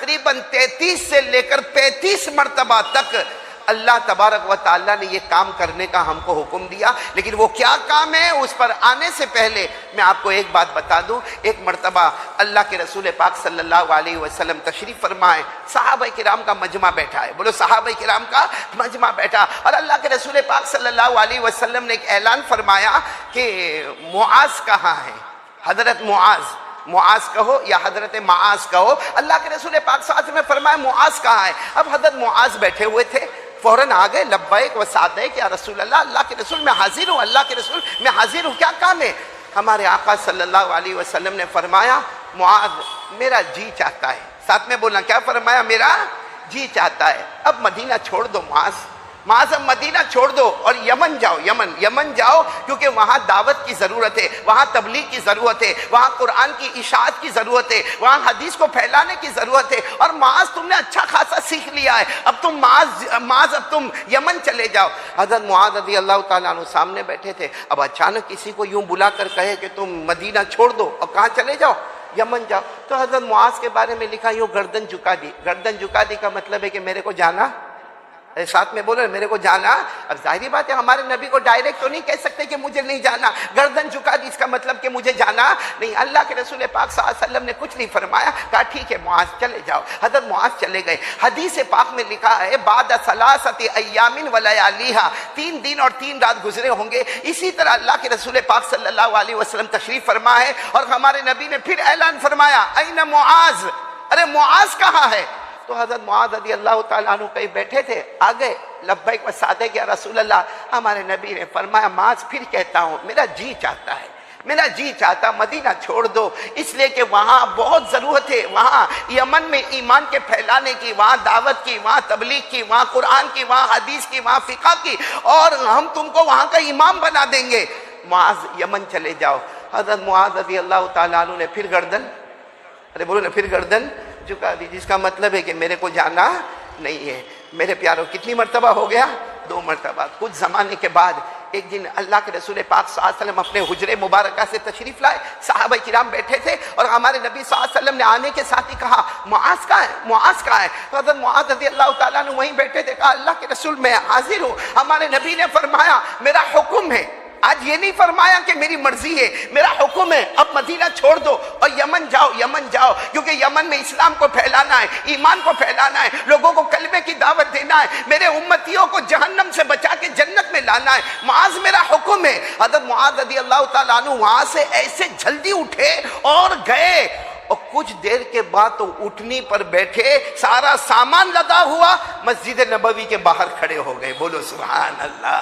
تقریباً 33 سے لے کر 35 مرتبہ تک اللہ تبارک و تعالیٰ نے یہ کام کرنے کا ہم کو حکم دیا. لیکن وہ کیا کام ہے اس پر آنے سے پہلے میں آپ کو ایک بات بتا دوں. ایک مرتبہ اللہ کے رسول پاک صلی اللہ علیہ وسلم تشریف فرمائے, صحابہ کرام کا مجمع بیٹھا ہے. بولو صحابہ کرام کا مجمع بیٹھا, اور اللہ کے رسول پاک صلی اللہ علیہ وسلم نے ایک اعلان فرمایا کہ معاذ کہاں ہے. حضرت معاذ کہو یا حضرت معاذ کہو. اللہ کے رسول پاک صلی اللہ علیہ وسلم نے فرمایا معاذ کہاں ہے. اب حضرت معاذ بیٹھے ہوئے تھے, فوراً آ گئے, لبیک و سعدیک یا رسول اللہ, اللہ کے رسول میں حاضر ہوں, اللہ کے رسول میں حاضر ہوں, کیا کام ہے. ہمارے آقا صلی اللہ علیہ وسلم نے فرمایا معاذ میرا جی چاہتا ہے. ساتھ میں بولنا, کیا فرمایا, میرا جی چاہتا ہے اب مدینہ چھوڑ دو. معاذ اب مدینہ چھوڑ دو اور یمن جاؤ. یمن جاؤ کیونکہ وہاں دعوت کی ضرورت ہے, وہاں تبلیغ کی ضرورت ہے, وہاں قرآن کی اشاعت کی ضرورت ہے, وہاں حدیث کو پھیلانے کی ضرورت ہے. اور معاذ تم نے اچھا خاصا سیکھ لیا ہے, اب تم معاذ اب تم یمن چلے جاؤ. حضرت معاذ رضی اللہ تعالیٰ عنہ سامنے بیٹھے تھے. اب اچانک کسی کو یوں بلا کر کہے کہ تم مدینہ چھوڑ دو اور کہاں چلے جاؤ, یمن جاؤ. تو حضرت معاذ کے بارے میں لکھا یوں گردن جھکا دی. گردن جھکا دی کا مطلب ہے کہ میرے کو جانا. ساتھ میں بولو میرے کو جانا. اب ظاہری بات ہے ہمارے نبی کو ڈائریکٹ تو نہیں کہہ سکتے کہ مجھے نہیں جانا. گردن جھکا دی اس کا مطلب کہ مجھے جانا نہیں. اللہ کے رسول پاک صلی اللہ علیہ وسلم نے کچھ نہیں فرمایا, کہا ٹھیک ہے معاذ چلے جاؤ. حضرت معاذ چلے گئے. حدیث پاک میں لکھا ہے بعد ثلاثۃ ایام ولیالیھا, 3 دن اور 3 رات گزرے ہوں گے. اسی طرح اللہ کے رسول پاک صلی اللہ علیہ وسلم تشریف فرما ہے اور ہمارے نبی نے پھر اعلان فرمایا این معاذ, ارے معاذ کہاں ہے. تو حضرت معاذ رضی اللہ تعالیٰ عنہ کہیں بیٹھے تھے, آگئے لبیک و سعدیک یا رسول اللہ. ہمارے نبی نے فرمایا معاذ پھر کہتا ہوں میرا جی چاہتا ہے, میرا جی چاہتا مدینہ چھوڑ دو, اس لیے کہ وہاں بہت ضرورت ہے. وہاں یمن میں ایمان کے پھیلانے کی, وہاں دعوت کی, وہاں تبلیغ کی, وہاں قرآن کی, وہاں حدیث کی, وہاں فقہ کی, اور ہم تم کو وہاں کا امام بنا دیں گے. معاذ یمن چلے جاؤ. حضرت معاذ رضی اللہ تعالیٰ عنہ نے پھر گردن, ارے بولو نا, پھر گردن جھکا دی, جس کا مطلب ہے کہ میرے کو جانا نہیں ہے. میرے پیاروں کتنی مرتبہ ہو گیا, 2 مرتبہ. کچھ زمانے کے بعد ایک دن اللہ کے رسول پاک صلی اللہ علیہ وسلم اپنے حجرے مبارکہ سے تشریف لائے. صحابہ کرام بیٹھے تھے اور ہمارے نبی صلی اللہ علیہ وسلم نے آنے کے ساتھ ہی کہا معاذ کہاں ہے, معاذ کہاں ہے. تو حضرت معاذ رضی اللہ تعالیٰ عنہ وہیں بیٹھے تھے. کہا اللہ کے رسول میں حاضر ہوں. ہمارے نبی نے فرمایا میرا حکم ہے. آج یہ نہیں فرمایا کہ میری مرضی ہے, میرا حکم ہے اب مدینہ چھوڑ دو اور یمن جاؤ, کیونکہ یمن میں اسلام کو پھیلانا ہے, ایمان کو پھیلانا ہے, لوگوں کو کلمے کی دعوت دینا ہے, میرے امتیوں کو جہنم سے بچا کے جنت میں لانا ہے. معاذ میرا حکم ہے. حضرت معاذ رضی اللہ تعالیٰ عنہ وہاں سے ایسے جلدی اٹھے اور گئے, اور کچھ دیر کے بعد تو اٹھنی پر بیٹھے, سارا سامان لدا ہوا, مسجد نبوی کے باہر کھڑے ہو گئے. بولو سبحان اللہ.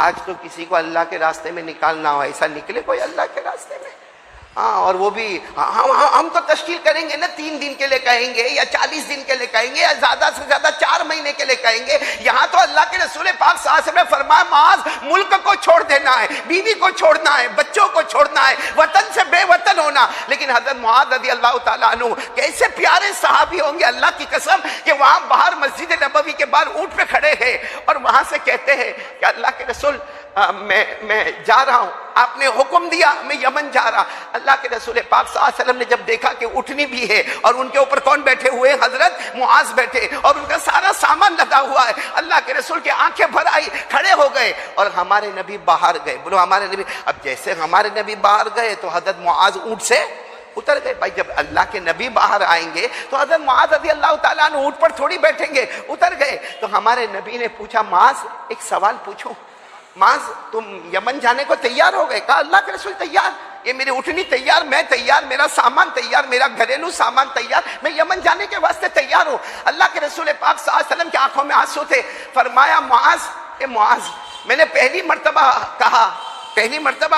آج تو کسی کو اللہ کے راستے میں نکالنا ہو, ایسا نکلے کوئی اللہ کے راستے میں. ہاں, اور وہ بھی ہم تو تشکیل کریں گے نا, 3 دن کے لیے کہیں گے یا 40 دن کے لیے کہیں گے یا زیادہ سے زیادہ 4 مہینے کے لیے کہیں گے. یہاں تو اللہ کے رسول پاک صلی اللہ علیہ وسلم نے فرمایا معاذ ملک کو چھوڑ دینا ہے, بیوی کو چھوڑنا ہے, بچوں کو چھوڑنا ہے, وطن سے بے وطن ہونا. لیکن حضرت معاذ رضی اللہ تعالیٰ عنہ کیسے پیارے صحابی ہوں گے اللہ کی قسم, کہ وہاں باہر مسجد نبوی کے باہر اونٹ پہ کھڑے ہیں اور وہاں سے کہتے ہیں کہ اللہ کے رسول میں جا رہا ہوں, آپ نے حکم دیا میں یمن جا رہا. اللہ کے رسول پاک صلی اللہ علیہ وسلم نے جب دیکھا کہ اٹھنی بھی ہے اور ان کے اوپر کون بیٹھے ہوئے, حضرت معاذ بیٹھے, اور ان کا سارا سامان لدا ہوا ہے, اللہ کے رسول کی آنکھیں بھر آئی, کھڑے ہو گئے اور ہمارے نبی باہر گئے. بولو ہمارے نبی. اب جیسے ہمارے نبی باہر گئے تو حضرت معاذ اونٹ سے اتر گئے. بھائی جب اللہ کے نبی باہر آئیں گے تو حضرت معاذ رضی اللہ تعالیٰ عنہ اونٹ پر تھوڑی بیٹھیں گے, اتر گئے. تو ہمارے نبی نے پوچھا معاذ ایک سوال پوچھوں, معاذ تم یمن جانے کو تیار ہو گئے؟ کہا اللہ کے رسول تیار, یہ میری اٹھنی تیار, میں تیار, میرا سامان تیار, میرا گھریلو سامان تیار, میں یمن جانے کے واسطے تیار ہوں. اللہ کے رسول پاک صلی اللہ علیہ وسلم کی آنکھوں میں آنسو تھے. فرمایا معاذ, اے معاذ میں نے پہلی مرتبہ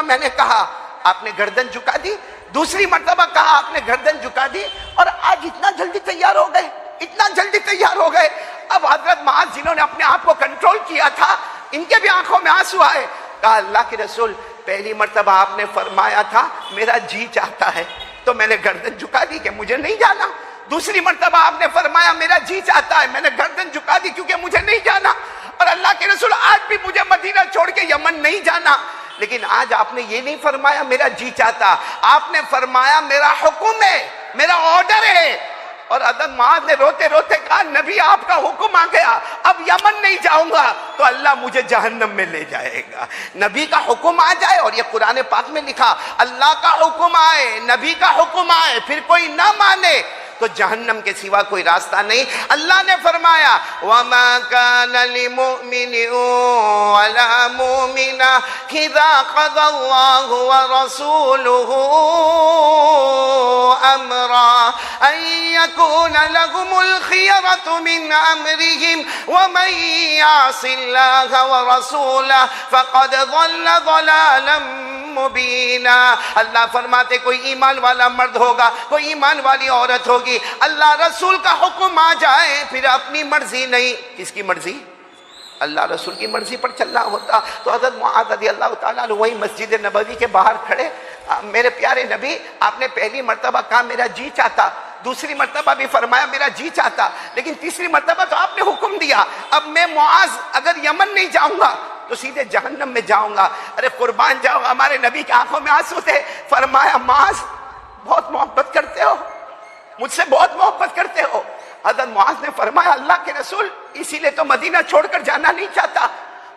میں نے کہا آپ نے گردن جھکا دی, دوسری مرتبہ کہا آپ نے گردن جھکا دی, اور آج اتنا جلدی تیار ہو گئے, اتنا جلدی تیار ہو گئے. اب حضرت معاذ جنہوں نے اپنے آپ کو کنٹرول کیا تھا, ان کے بھی آنکھوں میں آنسو آئے. کہا اللہ کے رسول پہلی مرتبہ آپ نے فرمایا تھا میرا جی چاہتا ہے, تو میں نے گردن جھکا دی کہ مجھے نہیں جانا. دوسری مرتبہ آپ نے فرمایا میرا جی چاہتا ہے, میں نے گردن جھکا دی کیونکہ مجھے نہیں جانا. اور اللہ کے رسول آج بھی مجھے مدینہ چھوڑ کے یمن نہیں جانا. لیکن آج آپ نے یہ نہیں فرمایا میرا جی چاہتا, آپ نے فرمایا میرا حکم ہے, میرا آرڈر ہے. اور حضرت معاذ نے روتے روتے کہا نبی آپ کا حکم آ گیا، اب یمن نہیں جاؤں گا تو اللہ مجھے جہنم میں لے جائے گا۔ نبی کا حکم آ جائے، اور یہ قرآن پاک میں لکھا، اللہ کا حکم آئے، نبی کا حکم آئے، پھر کوئی نہ مانے تو جہنم کے سوا کوئی راستہ نہیں۔ اللہ نے فرمایا وَمَا كَانَ لِمُؤْمِنٍ وَلَا مُؤْمِنَةٍ إِذَا قَضَى اللَّهُ وَرَسُولُهُ أَمْرًا أَن يَكُونَ لَهُمُ الْخِيَرَةُ مِنْ أَمْرِهِمْ وَمَن يَعْصِ اللَّهَ وَرَسُولَهُ فَقَدْ ضَلَّ ضَلَالًا مبینہ۔ اللہ فرماتے کوئی ایمان والا مرد ہوگا، کوئی ایمان والی عورت ہوگی، اللہ رسول کا حکم آ جائے پھر اپنی مرضی نہیں، کس کی مرضی؟ اللہ رسول کی مرضی پر چلنا ہوتا۔ تو حضرت معاذ رضی اللہ تعالیٰ عنہ وہی مسجد نبوی کے باہر کھڑے، میرے پیارے نبی آپ نے پہلی مرتبہ کہا میرا جی چاہتا، دوسری مرتبہ بھی فرمایا میرا جی چاہتا، لیکن تیسری مرتبہ تو آپ نے حکم دیا، اب میں معاذ اگر یمن نہیں جاؤں گا تو سیدھے جہنم میں جاؤں گا۔ ارے قربان جاؤ، ہمارے نبی کی آنکھوں میں آنسو تھے۔ فرمایا معاذ بہت محبت کرتے ہو، مجھ سے بہت محبت کرتے ہو۔ حضرت معاذ نے فرمایا اللہ کے رسول اسی لیے تو مدینہ چھوڑ کر جانا نہیں چاہتا۔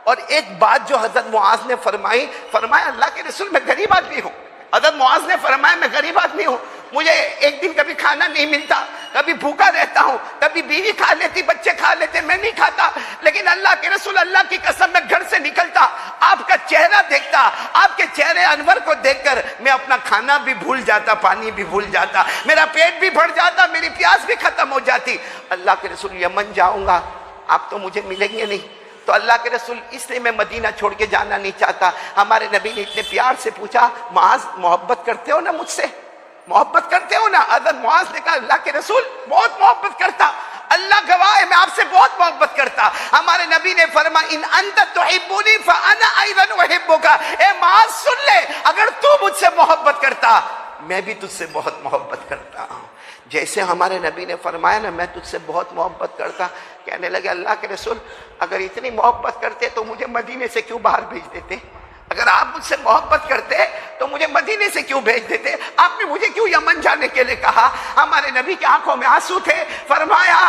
اور ایک بات جو حضرت معاذ نے فرمائی، فرمایا اللہ کے رسول میں غریب آدمی ہوں۔ حضرت معاذ نے فرمایا میں غریب آدمی ہوں، مجھے ایک دن کبھی کھانا نہیں ملتا، کبھی بھوکا رہتا ہوں، کبھی بیوی کھا لیتی، بچے کھا لیتے، میں نہیں کھاتا، لیکن اللہ کے رسول اللہ کی قسم میں گھر سے نکلتا آپ کا چہرہ دیکھتا، آپ کے چہرے انور کو دیکھ کر میں اپنا کھانا بھی بھول جاتا، پانی بھی بھول جاتا، میرا پیٹ بھی بھر جاتا، میری پیاس بھی ختم ہو جاتی۔ اللہ کے رسول یمن جاؤں گا آپ تو مجھے ملیں گے نہیں، تو اللہ کے رسول اس لیے میں مدینہ چھوڑ کے جانا نہیں چاہتا۔ ہمارے نبی نے اتنے پیار سے پوچھا معاذ محبت کرتے ہو نا مجھ سے، محبت کرتے ہو نا؟ حضرت معاذ نے کہا اللہ کے رسول بہت محبت کرتا، اللہ گواہ ہے میں آپ سے بہت محبت کرتا۔ ہمارے نبی نے فرمایا ان انت تحبنی فانا ایضا احبک، اے معاذ سن لے، اگر تو مجھ سے محبت کرتا میں بھی تجھ سے بہت محبت کرتا ہوں۔ جیسے ہمارے نبی نے فرمایا نا میں تجھ سے بہت محبت کرتا، کہنے لگے اللہ کے رسول اگر اتنی محبت کرتے تو مجھے مدینے سے کیوں باہر بھیج دیتے؟ اگر آپ مجھ سے محبت کرتے تو مجھے مدینے سے کیوں بھیج دیتے؟ آپ نے مجھے کیوں یمن جانے کے لیے کہا؟ ہمارے نبی کی آنکھوں میں آنسو تھے۔ فرمایا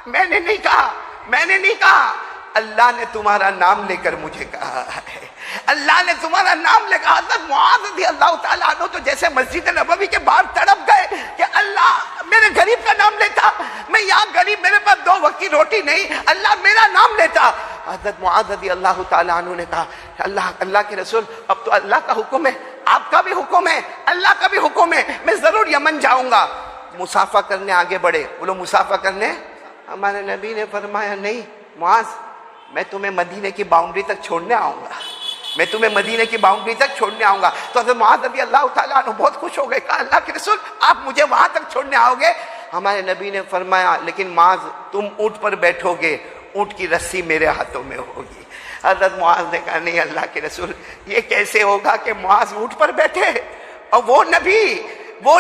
میں نے نہیں کہا، میں نے نہیں کہا، اللہ نے تمہارا نام لے کر مجھے کہا ہے، اللہ نے تمہارا نام لے کر۔ حضرت معاذ رضی اللہ تعالیٰ عنہ تو جیسے مسجد نبوی کے باہر تڑپ گئے کہ اللہ میرے غریب کا نام لیتا، میں یہاں غریب، میرے پاس 2 وقت کی روٹی نہیں، اللہ میرا نام لیتا۔ حضرت معاذ رضی اللہ تعالیٰ عنہ نے کہا اللہ کے رسول اب تو اللہ کا حکم ہے، آپ کا بھی حکم ہے، اللہ کا بھی حکم ہے، میں ضرور یمن جاؤں گا۔ مسافہ کرنے آگے بڑھے، بولو مسافہ کرنے۔ ہمارے نبی نے فرمایا نہیں معاذ میں تمہیں مدینے کی باؤنڈری تک چھوڑنے آؤں گا، میں تمہیں مدینے کی باؤنڈری تک چھوڑنے آؤں گا۔ تو حضرت معاذ رضی اللہ تعالیٰ عنہ بہت خوش ہو گئے، کہا اللہ کے رسول آپ مجھے وہاں تک چھوڑنے آؤ گے؟ ہمارے نبی نے فرمایا لیکن معاذ تم اونٹ پر بیٹھو گے، اونٹ کی رسی میرے ہاتھوں میں ہوگی۔ حضرت معاذ نے کہا نہیں اللہ کے رسول یہ کیسے ہوگا کہ معاذ اونٹ پر بیٹھے، اور وہ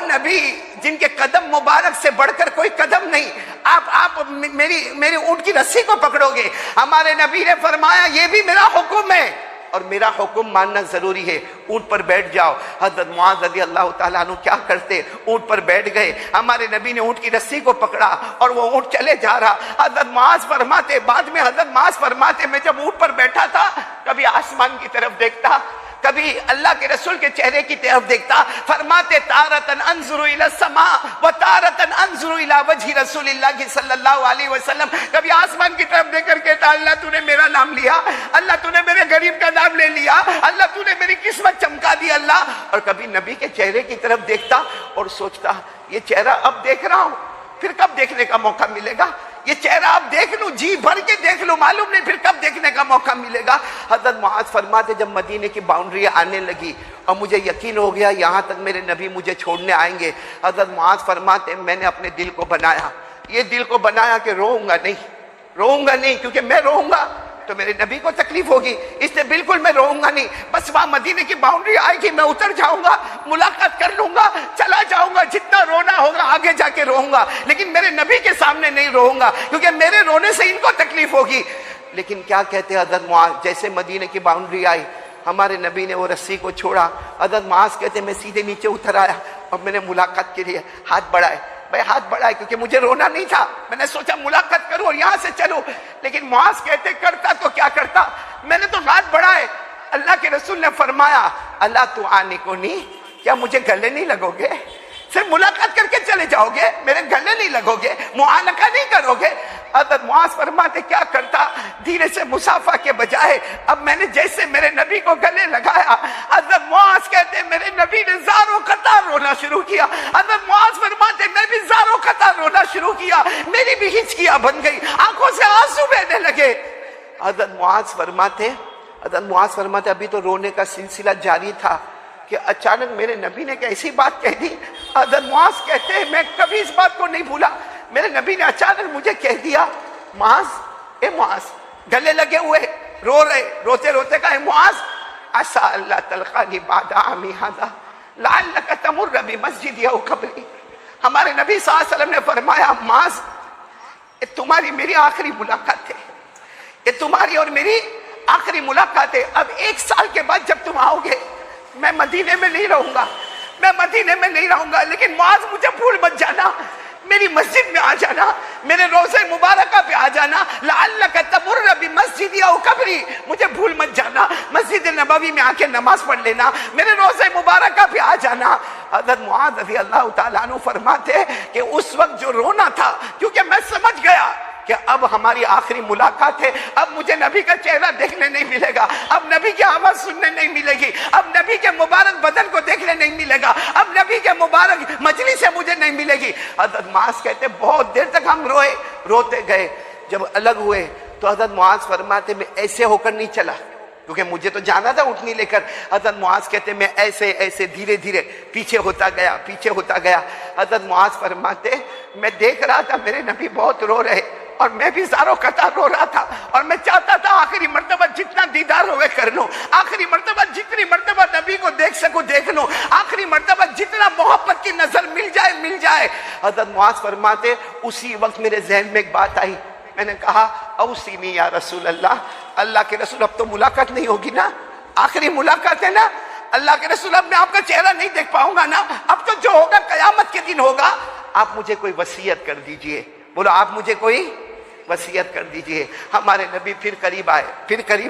نبی جن کے قدم مبارک سے بڑھ کر کوئی قدم نہیں، آپ میری اونٹ کی رسی کو پکڑو گے؟ ہمارے نبی نے فرمایا یہ بھی میرا حکم ہے اور میرا حکم ماننا ضروری ہے، اونٹ پر بیٹھ جاؤ۔ حضرت معاذ رضی اللہ تعالیٰ عنہ کیا کرتے، اونٹ پر بیٹھ گئے، ہمارے نبی نے اونٹ کی رسی کو پکڑا اور وہ اونٹ چلے جا رہا۔ حضرت معاذ فرماتے، بعد میں حضرت معاذ فرماتے میں جب اونٹ پر بیٹھا تھا کبھی آسمان کی طرف دیکھتا، کبھی اللہ کے رسول کے چہرے کی طرف دیکھتا، فرماتے تارتن انظر الی السماء و تارتن انظر الی وجہ رسول اللہ صلی اللہ علیہ وسلم، کبھی آسمان کی طرف دیکھ کر کہتا اللہ تو نے میرا نام لیا، اللہ تو نے میرے غریب کا نام لے لیا، اللہ تو نے میری قسمت چمکا دی اللہ، اور کبھی نبی کے چہرے کی طرف دیکھتا اور سوچتا یہ چہرہ اب دیکھ رہا ہوں پھر کب دیکھنے کا موقع ملے گا، یہ چہرہ اب دیکھ لوں، جی بھر کے دیکھ لوں، معلوم نہیں پھر کب دیکھنے کا موقع ملے گا۔ حضرت معاذ فرماتے جب مدینے کی باؤنڈری آنے لگی اور مجھے یقین ہو گیا یہاں تک میرے نبی مجھے چھوڑنے آئیں گے، حضرت معاذ فرماتے میں نے اپنے دل کو بنایا، یہ دل کو بنایا کہ روؤں گا نہیں، کیونکہ میں روؤں گا تو میرے نبی کو تکلیف ہوگی، اس لیے بالکل میں روؤں گا نہیں، بس وہاں مدینے کی باؤنڈری آئے گی میں اتر جاؤں گا، ملاقات کر لوں گا، چلا جاؤں گا، جتنا رونا ہوگا آگے جا کے روؤں گا، لیکن میرے نبی کے سامنے نہیں روؤں گا کیونکہ میرے رونے سے ان کو تکلیف ہوگی۔ لیکن کیا کہتے حضرت معاذ، جیسے مدینے کی باؤنڈری آئی ہمارے نبی نے وہ رسی کو چھوڑا، حضرت معاذ کہتے میں سیدھے نیچے اتر آیا اور میں نے ملاقات کے لیے ہاتھ بڑھائے، میں ہاتھ بڑھایا کیونکہ مجھے رونا نہیں تھا، میں نے سوچا ملاقات کروں اور یہاں سے چلوں، لیکن معاذ کہتے کرتا تو کیا کرتا، میں نے تو ہاتھ بڑھائے۔ اللہ کے رسول نے فرمایا اللہ تو آنے کو نہیں، کیا مجھے گلے نہیں لگو گے؟ صرف ملاقات کر کے چلے جاؤ گے، میرے گلے نہیں لگو گے، معانقہ نہیں کرو گے؟ حضرت معاذ فرماتے کیا کرتا، دھیرے سے مسافہ کے بجائے اب میں نے جیسے میرے نبی کو گلے لگایا، حضرت معاذ کہتے میرے نبی نے زاروں قطار رونا شروع کیا۔ حضرت معاذ فرماتے میں بھی زاروں قطار رونا شروع کیا، میری بھی ہچکیاں بن گئی، آنکھوں سے آنسو بہنے لگے۔ حضرت معاذ فرماتے ابھی تو رونے کا سلسلہ جاری تھا کہ اچانک میرے نبی نے ایسی بات کہہ دی۔ حضرت معاذ کہتے ہیں میں کبھی اس بات کو نہیں بھولا، میرے نبی نے اچانک مجھے کہہ دیا معاذ، اے معاذ، گلے لگے ہوئے رو رہے، روتے روتے کہا اے معاذ عسى اللہ تلقانی بعد عامی ھذا لعلک تمر بمسجدی او قبری۔ ہمارے نبی صلی اللہ علیہ وسلم نے فرمایا معاذ یہ تمہاری میری آخری ملاقات ہے، یہ تمہاری اور میری آخری ملاقات ہے، اب 1 سال کے بعد جب تم آؤ گے میں مدینے میں نہیں رہوں گا، لیکن معاذ مجھے بھول مت جانا، میری مسجد میں آ جانا، میرے روضہ مبارکہ پہ آ جانا، لعلک تمر بمسجدی او قبری، مجھے بھول مت جانا، مسجد نبوی میں آ کے نماز پڑھ لینا، میرے روضہ مبارکہ پہ آ جانا۔ حضرت معاذ رضی اللہ تعالیٰ عنہ فرماتے کہ اس وقت جو رونا تھا، کیونکہ میں سمجھ گیا کہ اب ہماری آخری ملاقات ہے، اب مجھے نبی کا چہرہ دیکھنے نہیں ملے گا، اب نبی کی آواز سننے نہیں ملے گی، اب نبی کے مبارک بدن کو دیکھنے نہیں ملے گا، اب نبی کے مبارک مجلس سے مجھے نہیں ملے گی۔ حضرت معاذ کہتے بہت دیر تک ہم روتے گئے، جب الگ ہوئے تو حضرت معاذ فرماتے میں ایسے ہو کر نہیں چلا کیونکہ مجھے تو جانا تھا اٹھنی لے کر۔ حضرت معاذ کہتے میں ایسے دھیرے دھیرے پیچھے ہوتا گیا۔ حضرت معاذ فرماتے میں دیکھ رہا تھا میرے نبی بہت رو رہے اور میں بھی زاروں قطار رو رہا تھا، اور میں چاہتا تھا آخری مرتبہ جتنا دیدار ہوئے کر لوں، آخری مرتبہ جتنی مرتبہ نبی کو دیکھ سکوں دیکھ لوں، آخری مرتبہ جتنا محبت کی نظر مل جائے۔ حضرت معاذ فرماتے اسی وقت میرے ذہن میں ایک بات آئی، میں نے کہا اوصینی یا رسول اللہ کے رسول اب تو ملاقات نہیں ہوگی نا، آخری ملاقات ہے نا، اللہ کے رسول اب میں آپ کا چہرہ نہیں دیکھ پاؤں گا نا، اب تو جو ہوگا قیامت کے دن ہوگا، آپ مجھے کوئی وصیت کر دیجئے۔ بولو آپ مجھے کوئی وصیت کر دیجئے۔ ہمارے نبی پھر قریب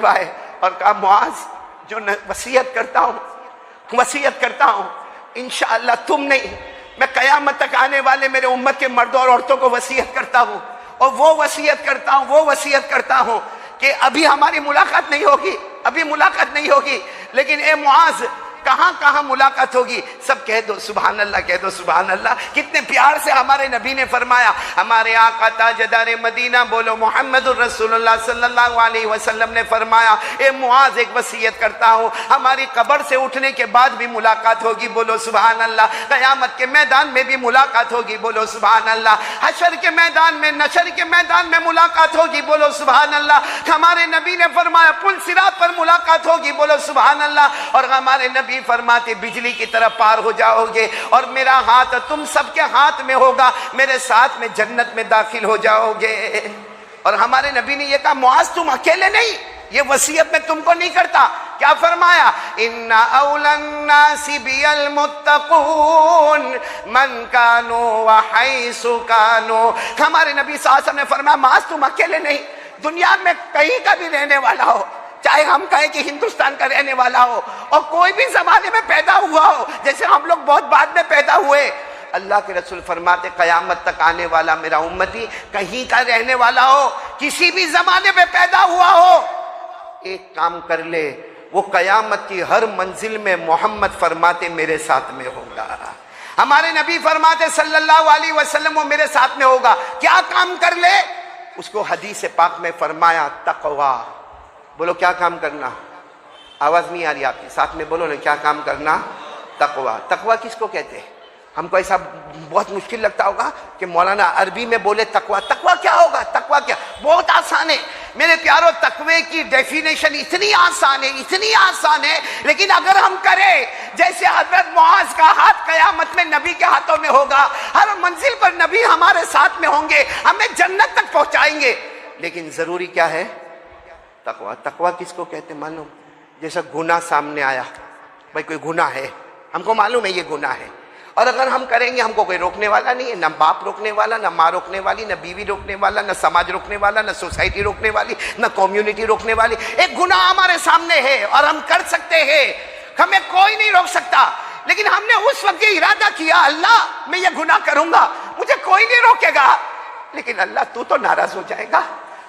آئے اور کہا معاذ جو وصیت کرتا ہوں انشاءاللہ تم نہیں، میں قیامت تک آنے والے میرے امت کے مردوں اور عورتوں کو وصیت کرتا ہوں، اور وہ وصیت کرتا ہوں کہ ابھی ہماری ملاقات نہیں ہوگی، لیکن اے معاذ کہاں ملاقات ہوگی؟ سب کہہ دو سبحان اللہ۔ کتنے پیار سے ہمارے نبی نے فرمایا، ہمارے آقا تاجدار مدینہ بولو محمد الرسول اللہ صلی اللہ علیہ وسلم نے فرمایا اے معاذ ایک وصیت کرتا ہوں، ہماری قبر سے اٹھنے کے بعد بھی ملاقات ہوگی، بولو سبحان اللہ، قیامت کے میدان میں بھی ملاقات ہوگی، بولو سبحان اللہ، حشر کے میدان میں نشر کے میدان میں ملاقات ہوگی، بولو سبحان اللہ، ہمارے نبی نے فرمایا پل صراط پر ملاقات ہوگی، بولو سبحان اللہ، اور ہمارے نبی فرماتے بجلی کی طرح پار ہو جاؤ گے اور میرا ہاتھ تم سب کے ہاتھ میں ہوگا، میرے ساتھ میں جنت میں داخل ہو جاؤ گے۔ اور ہمارے نبی نے یہ کہا معاذ تم اکیلے نہیں، یہ وصیت میں تم کو نہیں کرتا، کیا فرمایا ان اول الناس بی المتقون من کانوا وحیث کانوا۔ ہمارے نبی صلی اللہ علیہ وسلم نے فرمایا معاذ تم اکیلے نہیں، دنیا میں کہیں کا بھی رہنے والا ہو، چاہے ہم کہیں کہ ہندوستان کا رہنے والا ہو اور کوئی بھی زمانے میں پیدا ہوا ہو، جیسے ہم لوگ بہت بعد میں پیدا ہوئے، اللہ کے رسول فرماتے قیامت تک آنے والا میرا امتی کہیں کا رہنے والا ہو، کسی بھی زمانے میں پیدا ہوا ہو، ایک کام کر لے، وہ قیامت کی ہر منزل میں محمد فرماتے میرے ساتھ میں ہوگا۔ ہمارے نبی فرماتے صلی اللہ علیہ وسلم وہ میرے ساتھ میں ہوگا، کیا کام کر لے؟ اس کو حدیث پاک میں فرمایا تقوی۔ بولو کیا کام کرنا؟ آواز نہیں آ رہی آپ کے ساتھ میں بولو نا، کیا کام کرنا؟ تقوی۔ تقوی کس کو کہتے ہیں؟ ہم کو ایسا بہت مشکل لگتا ہوگا کہ مولانا عربی میں بولے تقوی، تقوی کیا ہوگا؟ تقوی کیا؟ بہت آسان ہے میرے پیارو، تقوی کی ڈیفینیشن اتنی آسان ہے، لیکن اگر ہم کریں جیسے حضرت معاذ کا ہاتھ قیامت میں نبی کے ہاتھوں میں ہوگا، ہر منزل پر نبی ہمارے ساتھ میں ہوں گے، ہمیں جنت تک پہنچائیں گے، لیکن ضروری کیا ہے؟ تقوی۔ تقوی کس کو کہتے معلوم؟ جیسا گناہ سامنے آیا، بھائی کوئی گناہ ہے، ہم کو معلوم ہے یہ گناہ ہے، اور اگر ہم کریں گے ہم کو کوئی روکنے والا نہیں ہے، نہ باپ روکنے والا، نہ ماں روکنے والی، نہ بیوی روکنے والا، نہ سماج روکنے والا، نہ سوسائٹی روکنے والی، نہ کمیونٹی روکنے والی۔ ایک گناہ ہمارے سامنے ہے اور ہم کر سکتے ہیں، ہمیں کوئی نہیں روک سکتا، لیکن ہم نے اس وقت یہ ارادہ کیا اللہ میں یہ گناہ کروں گا، مجھے کوئی نہیں روکے گا، لیکن اللہ تو ناراض ہو جائے گا،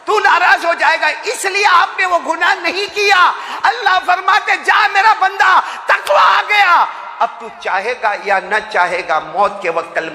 تو ناراض ہو جائے گا، اس لیے آپ نے وہ گناہ نہیں کیا۔ اللہ فرماتے جا میرا بندہ، تقویٰ آ گیا، اب تو چاہے گا یا نہ چاہے گا موت کے وقت